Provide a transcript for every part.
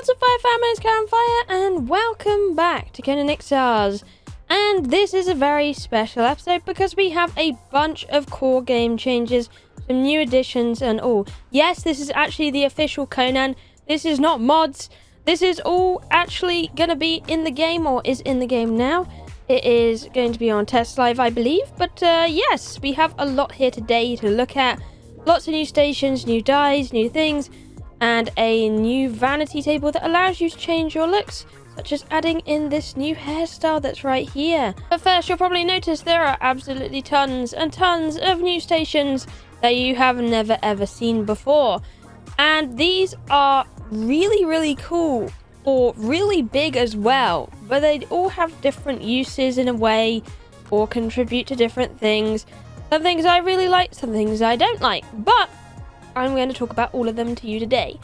What's up, Fire Family? It's Kiahonfire, and welcome back to Conan Exiles. And this is a very special episode because we have a bunch of core game changes, some new additions, and all. Yes, this is actually the official Conan. This is not mods. This is all actually going to be in the game, or is in the game now. It is going to be on TESTLIVE, I believe. But yes, we have a lot here today to look at. Lots of new stations, new dyes, new things, and a new vanity table that allows you to change your looks, such as adding in this new hairstyle that's right here. But first, you'll probably notice there are absolutely tons and tons of new stations that you have never ever seen before. And these are really cool, or really big as well, but they all have different uses in a way, or contribute to different things. Some things I really like, some things I don't like, but I'm going to talk about all of them to you today.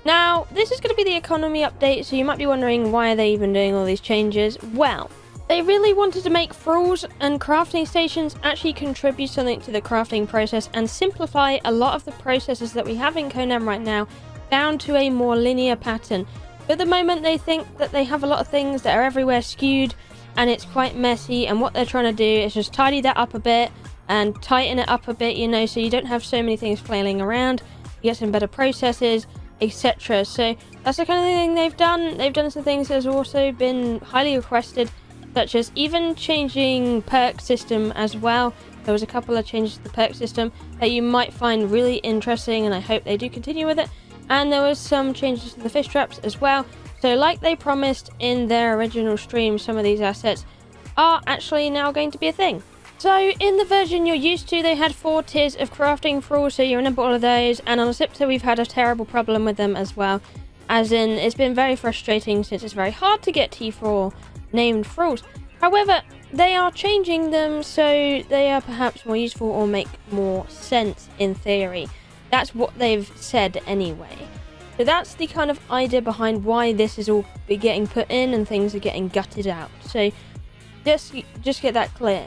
Now, this is going to be the economy update, so you might be wondering why are they even doing all these changes. Well, they really wanted to make thralls and crafting stations actually contribute something to the crafting process and simplify a lot of the processes that we have in Conan right now down to a more linear pattern. But at the moment, they think that they have a lot of things that are everywhere skewed, and it's quite messy, and what they're trying to do is just tidy that up a bit and tighten it up a bit, you know, so you don't have so many things flailing around. You get some better processes, etc. So that's the kind of thing they've done. They've done some things that has also been highly requested, such as even changing perk system as well. There was a couple of changes to the perk system that you might find really interesting, and I hope they do continue with it. And there was some changes to the fish traps as well. So like they promised in their original stream, some of these assets are actually now going to be a thing. So in the version you're used to, they had 4 tiers of crafting thralls, so you remember all of those. And on Siptah, we've had a terrible problem with them as well. As in, it's been very frustrating since it's very hard to get T4 named thralls. However, they are changing them so they are perhaps more useful or make more sense in theory. That's what they've said anyway. So that's the kind of idea behind why this is all getting put in and things are getting gutted out. So just get that clear.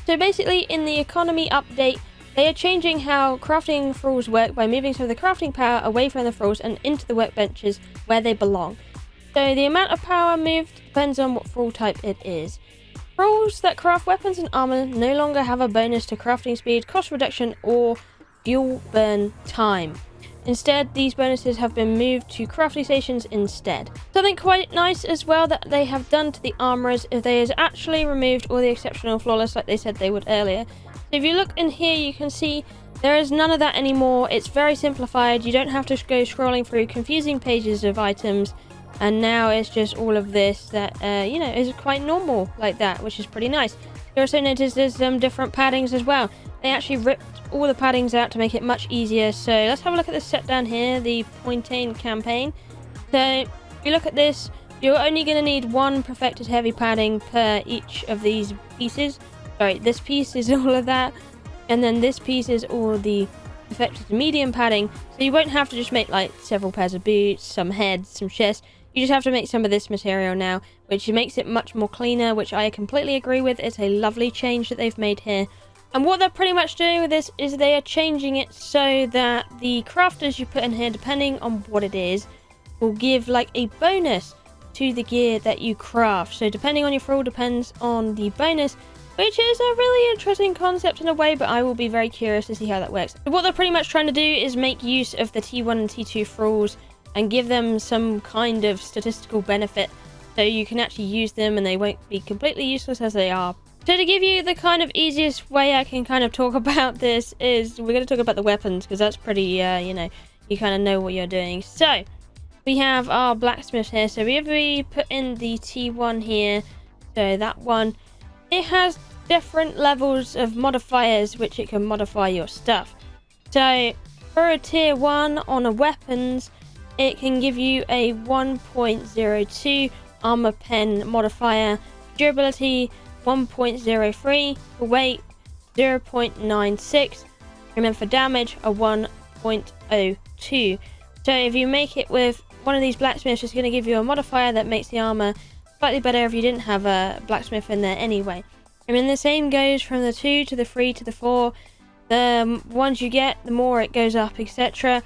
So basically, in the economy update, they are changing how crafting thralls work by moving some of the crafting power away from the thralls and into the workbenches where they belong. So the amount of power moved depends on what thrall type it is. Thralls that craft weapons and armor no longer have a bonus to crafting speed, cost reduction, or fuel burn time. Instead, these bonuses have been moved to crafting stations instead. Something quite nice as well that they have done to the armorers is they has actually removed all the exceptional flawless like they said they would earlier. So if you look in here, you can see there is none of that anymore. It's very simplified. You don't have to go scrolling through confusing pages of items, and now it's just all of this that you know, is quite normal like that, which is pretty nice. You also notice there's some different paddings as well. They actually ripped all the paddings out to make it much easier. So let's have a look at this set down here, the Pointain campaign. So if you look at this, you're only going to need 1 perfected heavy padding per each of these pieces. Sorry, this piece is all of that, and then this piece is all the perfected medium padding. So you won't have to just make like several pairs of boots, some heads, some chests. You just have to make some of this material now, which makes it much more cleaner, which I completely agree with. It's a lovely change that they've made here. And what they're pretty much doing with this is they are changing it so that the crafters you put in here, depending on what it is, will give like a bonus to the gear that you craft. So depending on your thrall depends on the bonus, which is a really interesting concept in a way, but I will be very curious to see how that works. So what they're pretty much trying to do is make use of the T1 and T2 thralls and give them some kind of statistical benefit, so you can actually use them and they won't be completely useless as they are. So to give you the kind of easiest way I can kind of talk about this is we're going to talk about the weapons, because that's pretty, you know, you kind of know what you're doing. So we have our blacksmith here. So if we put in the T1 here, so that one, it has different levels of modifiers which it can modify your stuff. So for a tier 1 on a weapons, it can give you a 1.02 armor pen modifier, durability 1.03, for weight 0.96, and then for damage a 1.02. So if you make it with one of these blacksmiths, it's going to give you a modifier that makes the armor slightly better if you didn't have a blacksmith in there anyway. And then the same goes from the 2 to the 3 to the 4. The ones you get, the more it goes up, etc.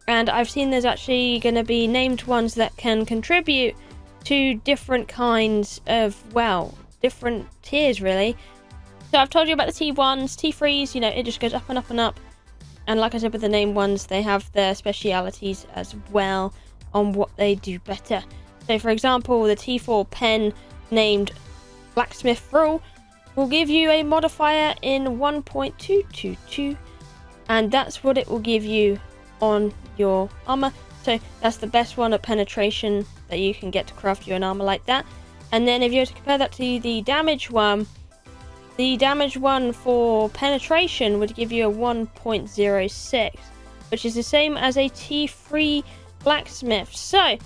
And I've seen there's actually going to be named ones that can contribute to different kinds of, well, different tiers really. So I've told you about the T1s, T3s, you know, it just goes up and up and up. And like I said with the named ones, they have their specialities as well on what they do better. So for example, the T4 pen named Blacksmith Thrall will give you a modifier in 1.222, and that's what it will give you on your armor. So that's the best one at penetration that you can get to craft you an armor like that. And then if you were to compare that to the damage one for penetration would give you a 1.06, which is the same as a T3 blacksmith. So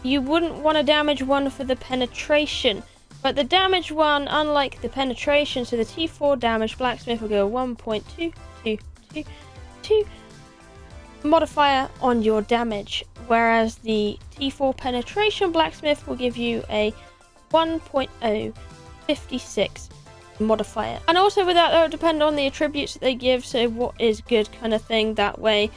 you wouldn't want a damage one for the penetration, but the damage one, unlike the penetration, so the T4 damage blacksmith will go 1.2222 modifier on your damage, whereas the T4 penetration blacksmith will give you a 1.056 modifier. And also with that, that will depend on the attributes that they give, so what is good kind of thing that way.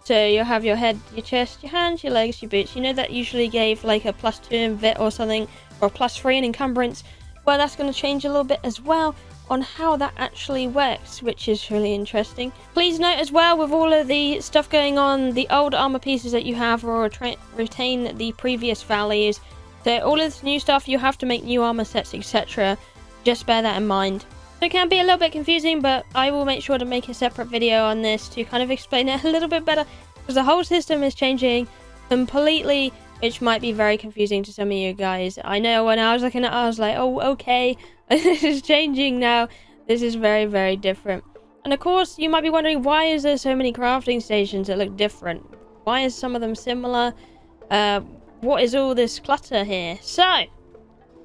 So you'll have your head, your chest, your hands, your legs, your boots. You know that usually gave like a +2 in vit or something, or a +3 in encumbrance. Well, that's going to change a little bit as well on how that actually works, which is really interesting. Please note as well, with all of the stuff going on, the old armor pieces that you have will retain the previous values. So all of this new stuff, you have to make new armor sets, etc. Just bear that in mind. So it can be a little bit confusing, but I will make sure to make a separate video on this to kind of explain it a little bit better, because the whole system is changing completely, which might be very confusing to some of you guys. I know when I was looking at it, I was like, oh, okay, this is changing now. This is very, very different. And of course, you might be wondering, why is there so many crafting stations that look different? Why is some of them similar? What is all this clutter here? So,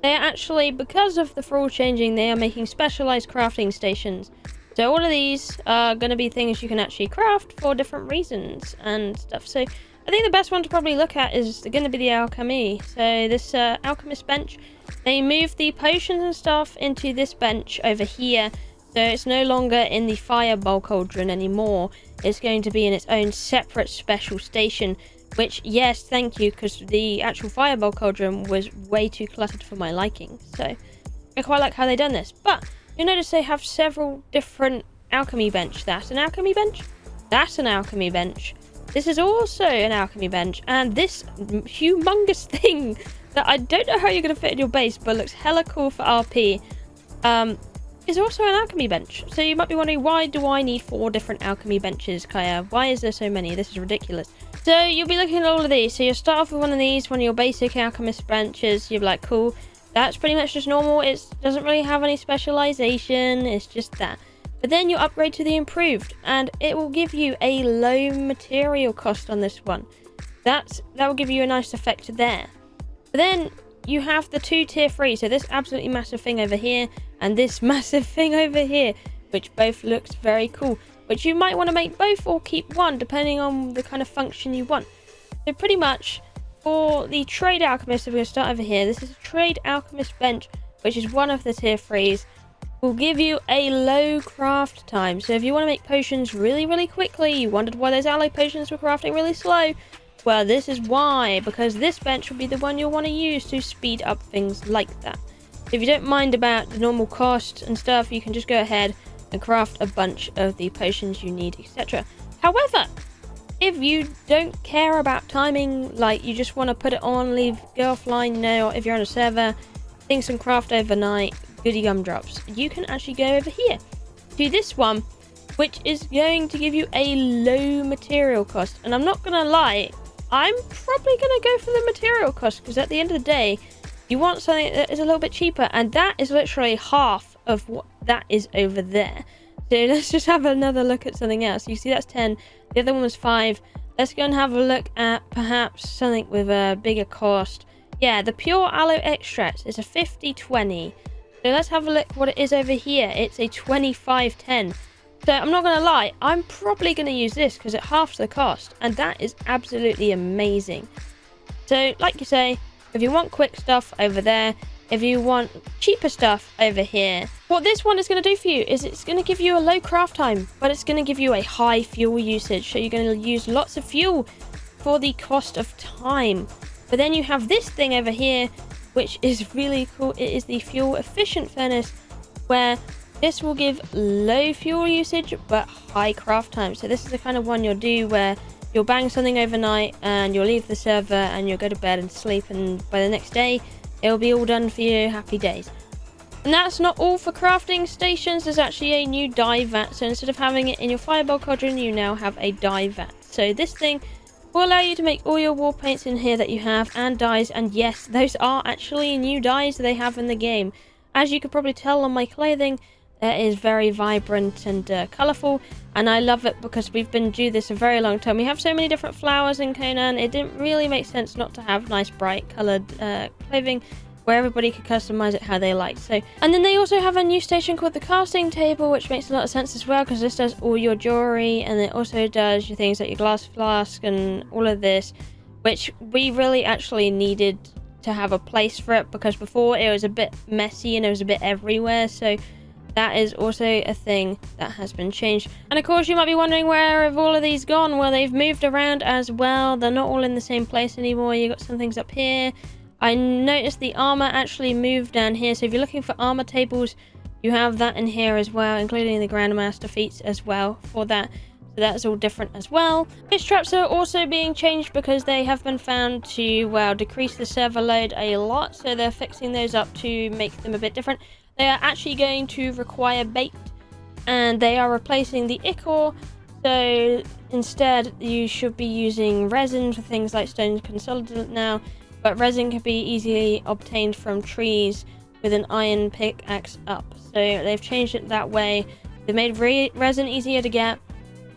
they are actually, because of the Thrall changing, they are making specialized crafting stations. So all of these are going to be things you can actually craft for different reasons and stuff. So I think the best one to probably look at is going to be the alchemy. So this alchemist bench, they moved the potions and stuff into this bench over here. So it's no longer in the fireball cauldron anymore. It's going to be in its own separate special station. Which, yes, thank you, because the actual fireball cauldron was way too cluttered for my liking. So I quite like how they done this. But you'll notice they have several different alchemy bench. That's an alchemy bench. That's an alchemy bench. This is also an alchemy bench. And this humongous thing that I don't know how you're going to fit in your base, but looks hella cool for RP, is also an alchemy bench. So you might be wondering, why do I need 4 different alchemy benches, Kaya? Why is there so many? This is ridiculous. So you'll be looking at all of these. So you'll start off with one of these, one of your basic alchemist benches. You'll be like, cool, that's pretty much just normal. It doesn't really have any specialization. It's just that. But then you upgrade to the improved, and it will give you a low material cost on this one. That will give you a nice effect there. But then you have the 2 tier 3. So this absolutely massive thing over here and this massive thing over here, which both looks very cool. Which you might want to make both or keep one, depending on the kind of function you want. So pretty much, for the Trade Alchemist, we're going to start over here. This is a Trade Alchemist bench, which is one of the tier 3s. Will give you a low craft time. So if you want to make potions really, really quickly, you wondered why those alloy potions were crafting really slow. Well, this is why, because this bench will be the one you'll want to use to speed up things like that. So if you don't mind about the normal cost and stuff, you can just go ahead and craft a bunch of the potions you need, etc. However, if you don't care about timing, like you just want to put it on, leave, go offline, no, or if you're on a server, things can craft overnight, goody gumdrops, you can actually go over here to this one, which is going to give you a low material cost. And I'm not gonna lie, I'm probably gonna go for the material cost, because at the end of the day, you want something that is a little bit cheaper, and that is literally half of what that is over there. So let's just have another look at something else. You see that's 10, the other one was 5. Let's go and have a look at perhaps something with a bigger cost. Yeah, the pure aloe extract is a 50/20. So let's have a look what it is over here. It's a 25/10. So I'm not gonna lie, I'm probably gonna use this because it halves the cost, and that is absolutely amazing. So like you say, if you want quick stuff over there, if you want cheaper stuff over here, what this one is going to do for you is it's going to give you a low craft time, but it's going to give you a high fuel usage. So you're going to use lots of fuel for the cost of time. But then you have this thing over here, which is really cool. It is the fuel efficient furnace, where this will give low fuel usage but high craft time. So this is the kind of one you'll do where you'll bang something overnight and you'll leave the server and you'll go to bed and sleep, and by the next day it'll be all done for you. Happy days. And that's not all for crafting stations. There's actually a new dye vat. So instead of having it in your fireball cauldron, you now have a dye vat. So this thing will allow you to make all your war paints in here that you have, and dyes. And yes, those are actually new dyes they have in the game. As you could probably tell on my clothing, it is very vibrant and colourful, and I love it because we've been doing this a very long time. We have so many different flowers in Conan, it didn't really make sense not to have nice bright coloured clothing where everybody could customize it how they like. So, and then they also have a new station called the casting table, which makes a lot of sense as well, because this does all your jewelry, and it also does your things like your glass flask and all of this, which we really actually needed to have a place for it, because before it was a bit messy and it was a bit everywhere. So that is also a thing that has been changed. And of course you might be wondering, where have all of these gone? Well, they've moved around as well. They're not all in the same place anymore. You got some things up here. I noticed the armor actually moved down here. So if you're looking for armor tables, you have that in here as well, including the Grandmaster feats as well for that. So that's all different as well. Fish traps are also being changed because they have been found to, well, decrease the server load a lot. So they're fixing those up to make them a bit different. They are actually going to require bait, and they are replacing the ichor. So instead you should be using resin for things like stone consolidate now, but resin can be easily obtained from trees with an iron pickaxe up. So they've changed it that way. They made resin easier to get,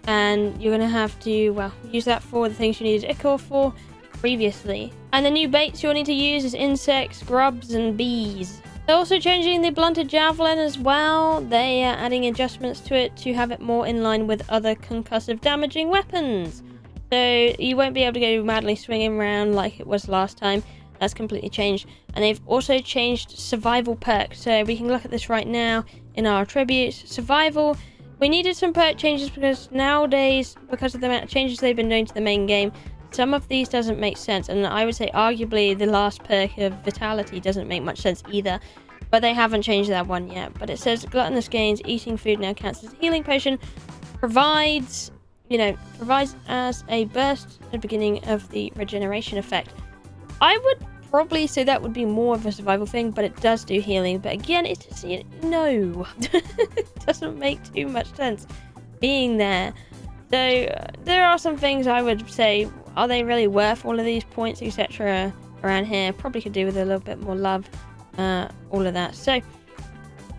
and you're going to have to, well, use that for the things you needed ichor for previously. And the new baits you'll need to use is insects, grubs, and bees. They're also changing the blunted javelin as well. They are adding adjustments to it to have it more in line with other concussive damaging weapons. So you won't be able to go madly swinging around like it was last time. That's completely changed. And they've also changed survival perks. So we can look at this right now in our attributes. Survival. We needed some perk changes because nowadays, because of the amount of changes they've been doing to the main game, some of these doesn't make sense, and I would say arguably the last perk of Vitality doesn't make much sense either, but they haven't changed that one yet. But it says gluttonous gains, eating food now counts as a healing potion, provides as a burst at the beginning of the regeneration effect. I would probably say that would be more of a survival thing, but it does do healing. But again, it's just, no, it doesn't make too much sense being there. So there are some things I would say, are they really worth all of these points, etc. around here? Probably could do with a little bit more love, all of that. So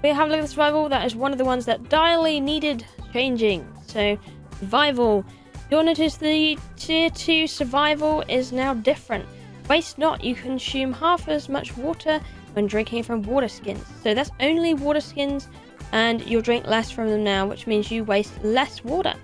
we have a look at the survival. That is one of the ones that direly needed changing. So survival, you'll notice the tier 2 survival is now different. Waste not, you consume half as much water when drinking from water skins. So that's only water skins, and you'll drink less from them now, which means you waste less water.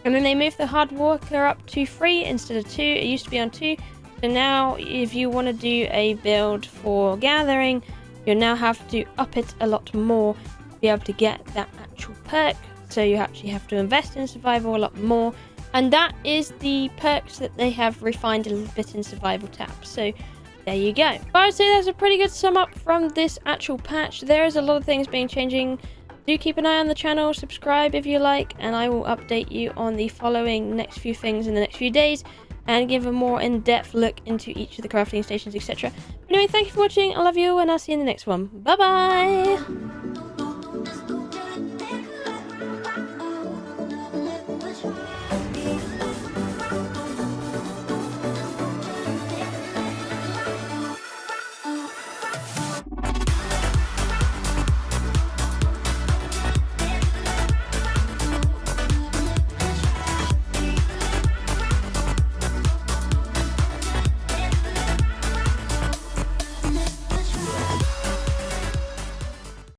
And then they moved the hard worker up to 3 instead of 2. It used to be on 2. So now if you want to do a build for gathering, you'll now have to up it a lot more to be able to get that actual perk. So you actually have to invest in survival a lot more. And that is the perks that they have refined a little bit in survival tab. So there you go. But I would say that's a pretty good sum up from this actual patch. There is a lot of things being changing. Do keep an eye on the channel, subscribe if you like, and I will update you on the following next few things in the next few days and give a more in-depth look into each of the crafting stations, etc. Anyway, thank you for watching. I love you, and I'll see you in the next one. Bye bye.